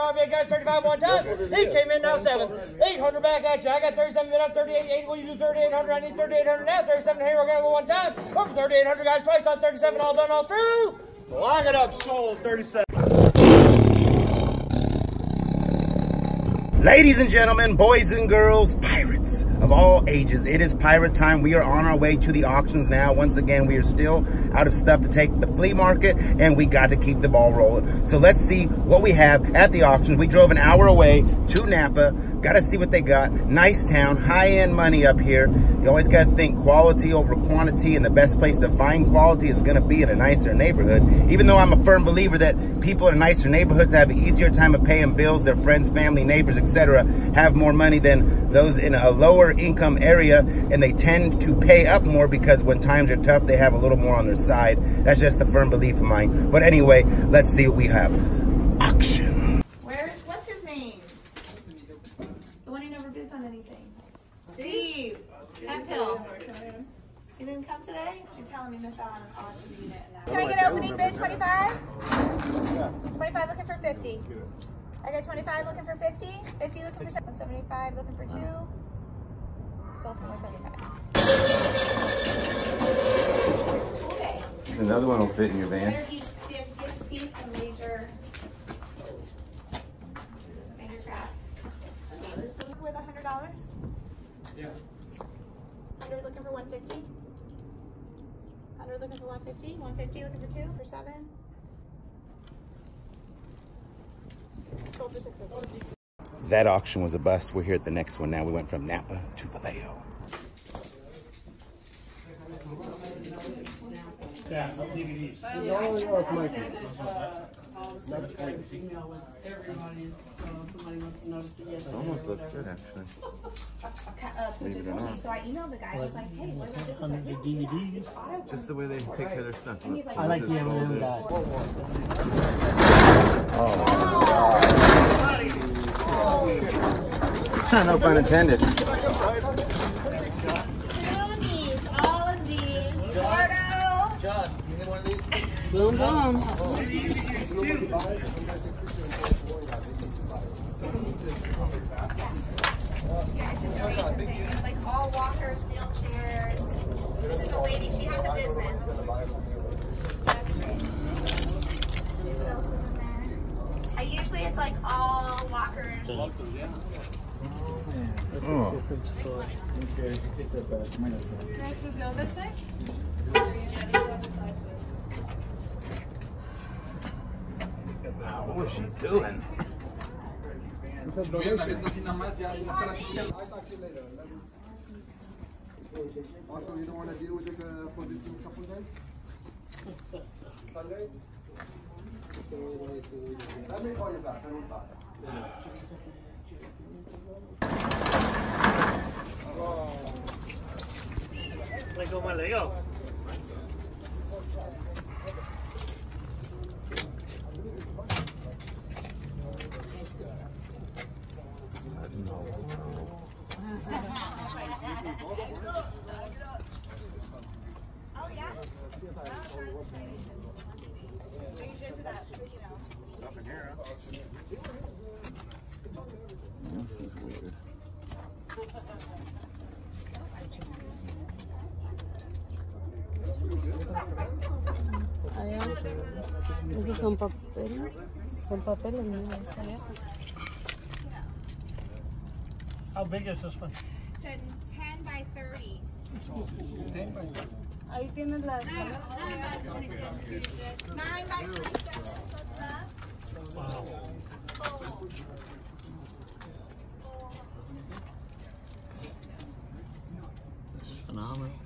35 big guys, 35 one time. He came in now 7. 800 back at you. I got 37 bid up, 38, 8. Will you do 3,800? I need 3,800 now. 37 here. We're going to go one time. Over 3,800 guys twice on 37. All done, all through. Lock it up, sold 37. Ladies and gentlemen, boys and girls, pirates of all ages, it is pirate time. We are on our way to the auctions now. Once again, we are still out of stuff to take the flea market, and we got to keep the ball rolling. So let's see what we have at the auctions. We drove an hour away to Napa. Got to see what they got. Nice town, high-end money up here. You always got to think quality over quantity, and the best place to find quality is going to be in a nicer neighborhood. Even though I'm a firm believer that people in nicer neighborhoods have an easier time of paying bills, their friends, family, neighbors, etc., have more money than those in a lower income area, and they tend to pay up more because when times are tough, they have a little more on their side. That's just a firm belief of mine. But anyway, let's see what we have. Auction. What's his name? The one who never bids on anything. Steve. Hemphill. You didn't come today? So you're telling me miss out on an awesome unit. Can I get opening bid 25? 25 looking for 50. I got 25 looking for 50. 50 looking for 175 looking for 2. Sold for 175. It's tool day. Another one will fit in your van. Give Steve some major crap. With $100? Yeah. 100 looking for 150. 100 looking for 150. 150 looking for 2 for 7. Sold for 650. That auction was a bust. We're here at the next one now. We went from Napa to Vallejo. Yeah, DVDs. Everybody, so somebody must have noticed it yesterday. It almost looks good, actually. So I emailed the guy. I was like, hey, what is this? Under the DVDs. Just the way they take care of their stuff. I like the M&M guy. No pun intended. All of these. Gordo. John, you need one of these? Boom, boom. Yeah, it's a donation thing. It's like all walkers, wheelchairs. This is a lady. She has a business. That's great. See what else is in there. Usually it's like all walkers. Oh. The other side? What was she doing? Also, you don't want to deal with it for these couple of days? Sunday? Let me call you back. I don't talk. Let go, my Lego. Oh, yeah? Nothing here, huh? This is weird. Esos son papeles. Son papeles, no, está lejos. How big is this one? It's a 10 by 30. Ahí tienes las. 9 by 27. What's that? Wow. This is phenomenal.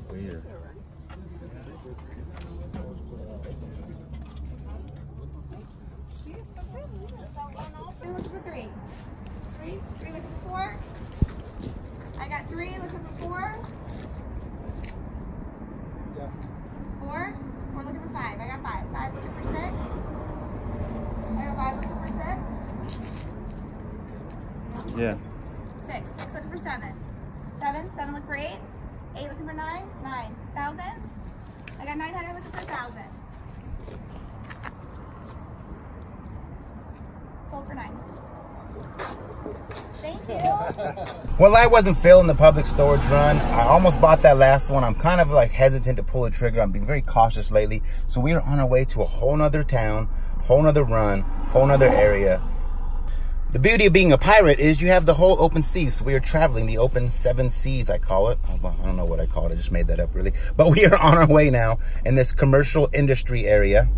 Weird. Three looking for 3. 3 looking for 4. I got 3 looking for 4. 4 looking for 5. I got 5. 5 looking for 6. I got 5 looking for 6. Yeah. 6 looking for 7. 7 looking for 8. 8 looking for 9. 9,000. I got 900 looking for 1,000. sold for 9. Thank you. Well, I wasn't feeling the public storage run. I almost bought that last one. I'm kind of like hesitant to pull the trigger. I'm being very cautious lately. So we are on our way to a whole nother town, whole nother run, whole nother area. The beauty of being a pirate is you have the whole open seas. So we are traveling the open 7 seas, I call it. I don't know what I call it. I just made that up, really. But we are on our way now in this commercial industry area.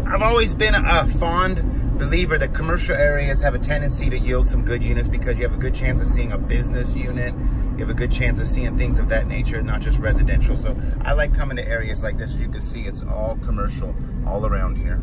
I've always been a fond believer that commercial areas have a tendency to yield some good units because you have a good chance of seeing a business unit. You have a good chance of seeing things of that nature, not just residential. So I like coming to areas like this. As you can see, it's all commercial all around here.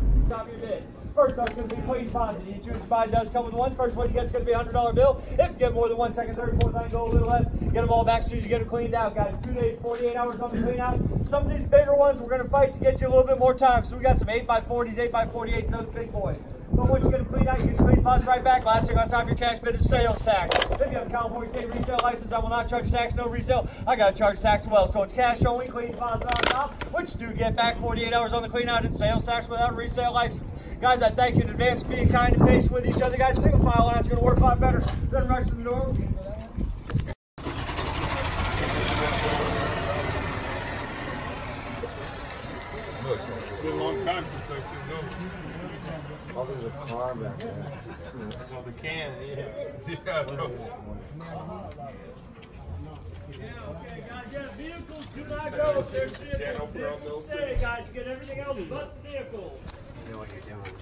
First one's going to be clean deposit. The insurance buy does come with one. First one you get is going to be a $100 bill. If you get more than one, second, third, fourth, I can go a little less. Get them all back as soon as you get them cleaned out, guys. 2 days, 48 hours on the clean out. Some of these bigger ones, we're going to fight to get you a little bit more time. So we got some 8x40s, 8x48s, those big boys. But once you get them cleaned out, you get your clean deposit right back. Last thing on top of your cash bid is sales tax. If you have a California State resale license, I will not charge tax, no resale. I got to charge tax as well. So it's cash only, clean deposit on top, which do get back 48 hours on the clean out and sales tax without resale license. Guys, I thank you in advance for being kind and patient with each other. Guys, single file line is going to work a lot better than rush to the door. It's been a long time since I've seen those. Oh, there's a car back there. Well, the can, yeah, those. Yeah, okay, guys, yeah, vehicles do not go. There's vehicles stay, guys. You get everything else but the vehicle. You know what you're doing.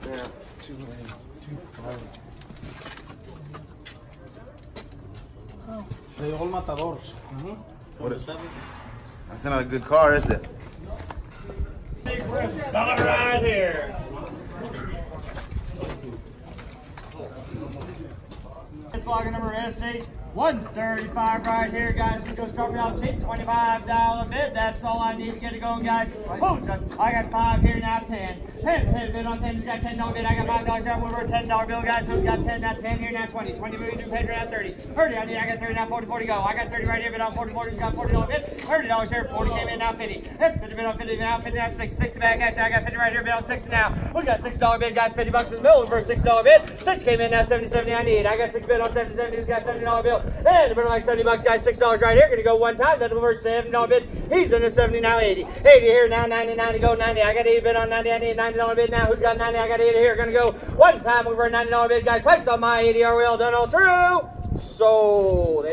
Yeah, 2 lanes, 2 cars. Le dio el Matadors. What is that? That's not a good car, is it? Stop right here. Logger number SH 135 right here, guys. We go start me out cheap, $25 bid. That's all I need to get it going, guys. Who's got? I got 5 here now, 10. 10 bid on 10. Who's got $10 bid? I got $5 here. We're a $10 bill, guys. Who's got 10 now? 10 here now, 20. 20 bid, you paid now 30. 30 I need. I got 30 now, 40, 40 go. I got 30 right here, bid on 40, 40. Who's got $40 bid? $30 here, 40 came in now, 50. 50 bid on 50 now, 50 now, 60. 60 back at you. I got 50 right here, bid on 60 now. We got $6 bid, guys. $50 in the middle for a $6 bid. 60 came in now, 70, 70 I need. I got 6 bid on 70, 70. Who's got $70 bill? And the bid like $70, guys. $6 right here. Gonna go one time. That'll reverse $70 bid. He's in a 70 now, 80. 80 here now, 90, 90 go 90. I got 8 bid on 90. I need $90 bid now. Who's got 90? I got 80 here. Gonna go one time over a $90 bid, guys. Twice on my 80. Are we all done all through? Sold.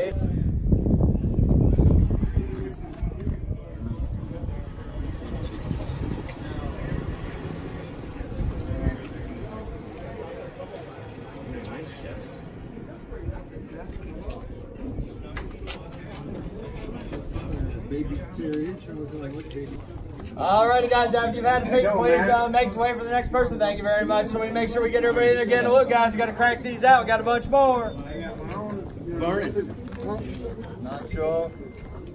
Baby variation looking like what baby? Alrighty, guys, after you've had a peek, please make your way for the next person. Thank you very much. So we make sure we get everybody in there getting a look, guys. We got to crank these out. We got a bunch more. Not sure.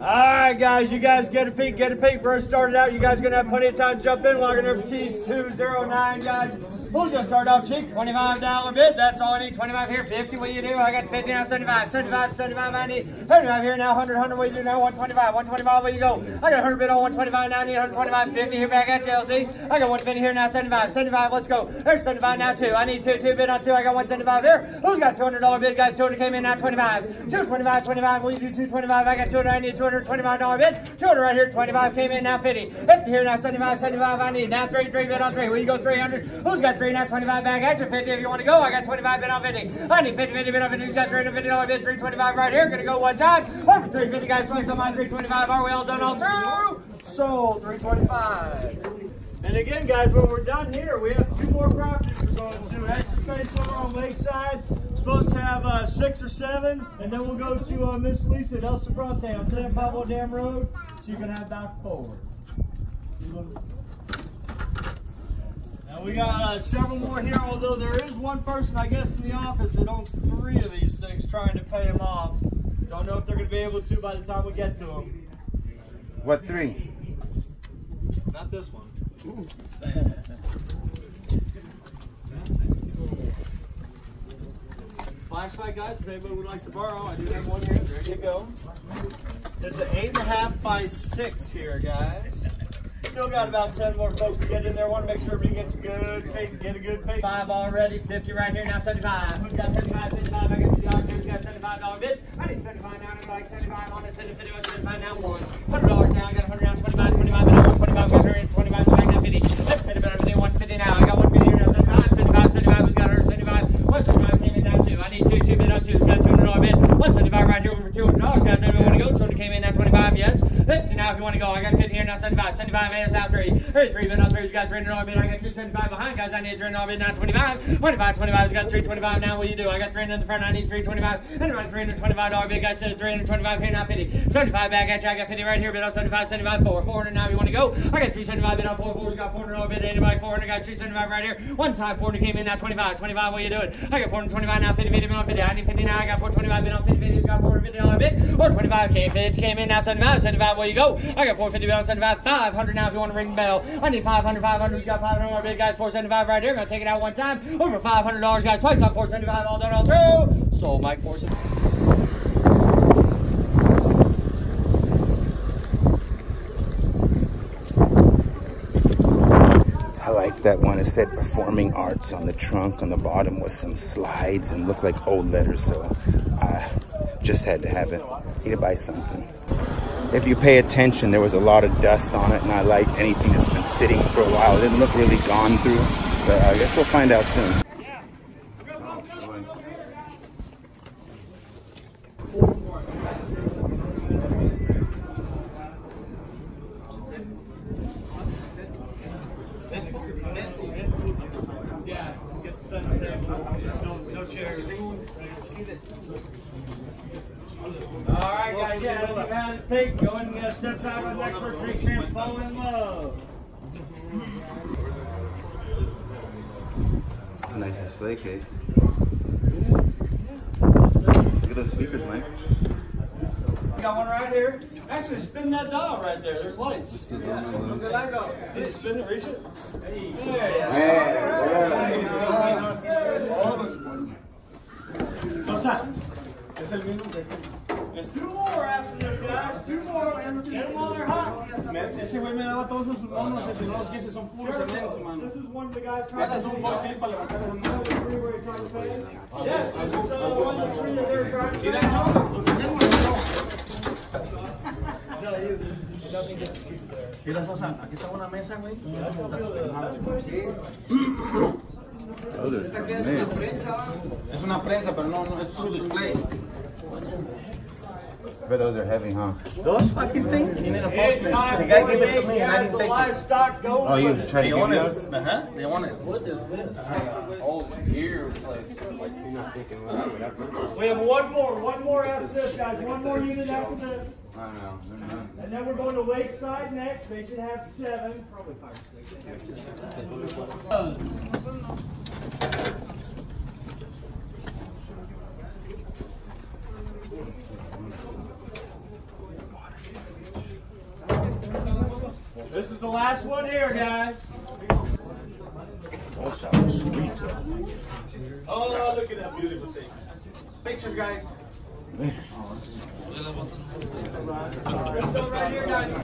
Alright, guys, you guys get a peek, bro. Started out. You guys are going to have plenty of time to jump in. Logger number T209, guys. Who's going to start off cheap? $25 bid. That's all I need. 25 here, 50. What do you do? I got 50 now, 75. 75, 75 I need. 75 here now, 100, 100. What do you do now? 125. 125, where you go? I got 100 bid on 125 now. I need 125, 50 here back at you, LC. I got 150 here now, 75. 75, let's go. There's 75 now, 2. I need 2 bid on 2. I got 175 here. Who's got $200 bid, guys? 200 came in now, 25. 225, 25. Will you do 225? I got 200. I need $225 bid. 200 right here, 25 came in now, 50. 50 here now, 75, 75 I need. Now 3 bid on 3. Will you go 300? Who's got 3 now? 25 back at you, 50 if you want to go. I got 25 bid on 50. I need 50 bid on 50. Who's got $350 bid? 325 right here. Gonna go one time. Over 350, guys. Twice on mine, 325. Are we all done all through? Sold 325. And again, guys, when we're done here, we have 2 more properties we're going to. Extra space over on Lakeside. Supposed to have 6 or 7, and then we'll go to Miss Lisa at El Sobrante on 10 Pablo Dam Road. So you can have about 4. Now we got several more here, although there is one person, I guess, in the office that owns 3 of these things trying to pay them off. Don't know if they're going to be able to by the time we get to them. What 3? Not this one. Flashlight, guys, if anybody would like to borrow, I do have one here. There you go. There's an 8.5 by 6 here, guys. still got about 7 more folks to get in there. Want to make sure everybody gets good pay, get a good pay. 5 already, 50 right here, now 75. Who's got 75, 75? I got $50. Who's got $75 bid? I need 75 now, I like 75 on it, 50, 75 now, $100 now, I got 100 now, 25, 25, now 125, got 125, back now 50. Let's pay about everything, 150 now, I got 150 here now, 75, 75, 75, who's got 175? 175 came in down 2. I need 2, 2 bid on 2, who's got $200 bid? 175 right here over for $200, guys. Anybody want to go? 200 came in now, 25, yes. 50 now if you want to go. I got 50 here now, 75, 75, AS now 3. 3 bid on 3, who's got $300 bid? I got 275 behind, guys. I need $300 bid now, 25, 25, 25, who's got 325 now? What do you do? I got 300 in the front, I need 325. And around $325 bid, guys. 325 here now, 50. 75 back at you. I got 50 right here, bid on 75, 75, 4. 400 now if you want to go. I got 375 bid on 4, 4, who's got $400 bid? Anybody 400, guys? 375 right here. One time 400 came in now, 25, 25, what are you doing? I got 425 now, 50, 50 bid on 50. I need 50 now, I got 425 bid on 50, 50, who's got $450 bid? 425 came in now, 75, 75, where you go? I got 450 bid on 75, 500 now if you want to ring the bell. I need 500, 500, who's got $500 bid, guys? 475 right here. Gonna take it out one time. Over $500, guys. Twice on 475, all done, all through. Sold Mike 475. I like that one. It said performing arts on the trunk. On the bottom was some slides and looked like old letters, so I just had to have it. Need to buy something. If you pay attention, there was a lot of dust on it, and I like anything that's been sitting for a while. It didn't look really gone through, but I guess we'll find out soon. Alright guys, yeah, if you have a pig, go ahead and step side with the next person, take chance, fall in love. That's a nice display case. Look at those speakers, Mike. We got one right here. Actually, spin that dial right there. There's lights. Look at that go. Did you spin it, reach it? Hey. What's that? Es el mismo que... There's 2 more after this, guys. 2 more. Get them while they're hot. Ese güey me daba todos esos bonos, ese no los quise, son puro cemento, mano. This is one of the guys trying to... Son un forklift para levantar esa mano. Yes, this is the one of the 3 that they're trying to... ¿Sí la echó? ¿Lo tenemos o no? Mira, Sosa, aquí está una mesa, güey. ¿Esta qué es una prensa? Es una prensa, pero no, es puro display. But those are heavy, huh? Those fucking things? You need a forklift. The guy gave it to me and I didn't take it. Livestock goes. Oh, you try to They give want me it. those? Uh-huh. They want it. What is this? Oh, here it's like you're not thinking about We have one more after this, guys. One more unit after this. I don't know. And then we're going to Lakeside next. They should have 7. Probably 5. This is the last one here, guys. Oh, look at that beautiful thing. Pictures, guys. This one right here, guys.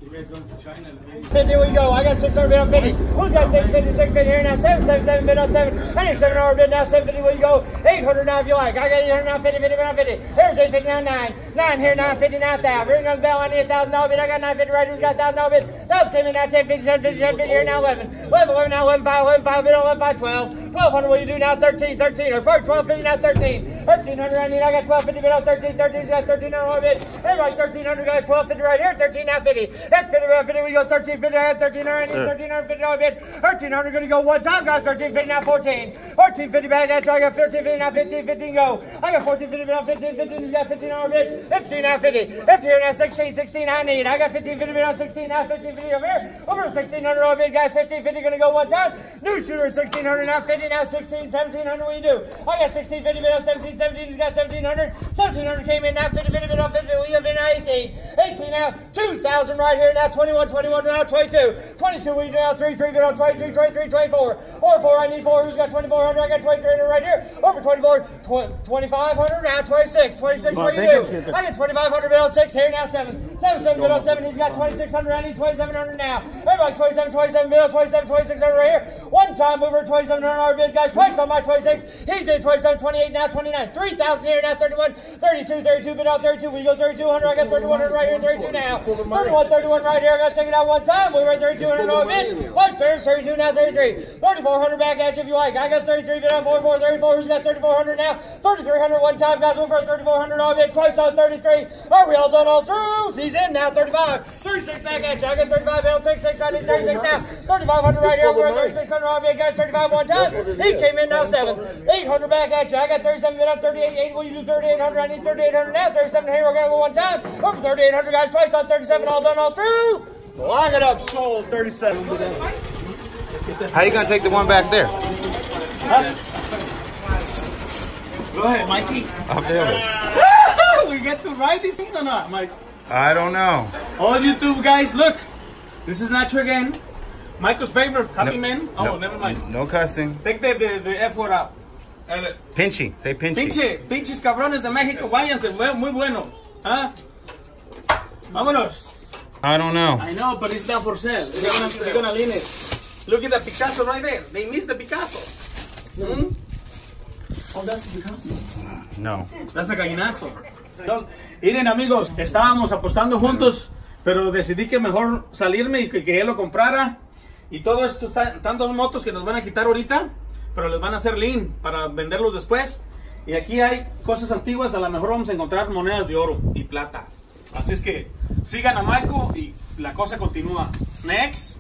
$50 we go. I got 600 bid on 50. Who's got 650? 650 here now. 777 bid on 7. I need $700 bid now. 750 we go. 800 now if you like. I got 800 now. 50 bid on 50. Here's 850 now. 9. 9 here now. 50 now. 1,000. Ring on the bell. I need $1,000 bid. I got 950 right. Who's got $1,000 bid? Those came in now. 10, 50, 10, 50, 10, 50 here now. 11. 11 now. 11, 5, 11, 5 bid on 11, 5, 12. 1,200 what you do now. 13, 13. Or 1,250 now. 13. 1,300 I need. I got 1,250 bid on 13. 13's got 1,300 bid. Everybody 1,300 guys. 1,250 right here. 13 now. 50. That's 50 right. 50 we go. 1350, I got 1300, I need $1,350 bid. 1,300 gonna go one time, guys. 1350 now, 14. 1450 back at you. I got 1350 now, 15, 15 go. I got 1450 now, 15, 15. You got $1,500 bid. 15 now, 50. 50 here now, 16, 16 I need. I got 1550 bid on 16 now, 1550 over here. Over $1,600 bid, guys. 1550 gonna go one time. New shooter, 1600 now, 50 now, 16, 1700. What do you do? I got 1650 bid on 17, 17. He's got 1700. 1700 came in now, 50 bid on 50. We have been now 18. 18 now, 2,000 right here now, 21, 21 now, 22. 22, we do now 3, 3, bid on 23, 23, 24. Or 4, I need 4. Who's got 2,400? I got 2,300 right here. Over 24, 2,500, now 26. 26, what do you do? I get 2,500 bid on 6, here now 7. 7, 7 bid on 7, he's got 2,600, I need 2,700 now. Everybody 27, 27 bid on 27, 2,600 right here. One time mover, 2,700 bid, guys, twice on my 26. He's in 27, 28, now 29. 3,000 here, now 31, 32, 32 bid on 32. We go 3,200, I got 3,100 right here, 32 now. 31, 31 right here, I got to check it out one time. We were at 3,200 on a bid. Watch 32, now 33. 3,400 back at you if you like. I got 33 bid on 44, 34. Who's got 3,400 now? 3,300 one time, guys. Over 3,400 on bid. Twice on 33. Are we all done all through? He's in now. 35. 36 back at you. I got 35 bid on 66. I need 36 now. 3,500 right here. We're at 3,600 on bid, guys. 35 one time. He came in now 7. 800 back at you. I got 37 bid on 38. 8. Will you do 3,800? I need 3,800 now. 37 here. We're going to go one time. Over 3,800, guys. Twice on 37. All done all through. Lock it up. Sold 37. How you gonna take the one back there? Go ahead, Mikey. I feel it. We get to ride these things or not, Mike? I don't know. All YouTube guys, look. This is not your game. Michael's favorite copy man. Oh, no, never mind. No cussing. Take the F word out. Pinchy. Say pinchy. Pinches cabrones de México, váyanse. Muy bueno. ¿Ah? Vámonos. I don't know. I know, but it's not for sale. They're gonna lean it. Look at the Picasso right there. They missed the Picasso. Hmm? Oh, that's the Picasso. No. That's a gallinazo. Miren, amigos, estábamos apostando juntos, pero decidí que mejor salirme y que él lo comprara. Y todo esto, están dos motos que nos van a quitar ahorita, pero les van a hacer lean para venderlos después. Y aquí hay cosas antiguas, a lo mejor vamos a encontrar monedas de oro y plata. Así es que sigan a Michael y la cosa continúa. Next.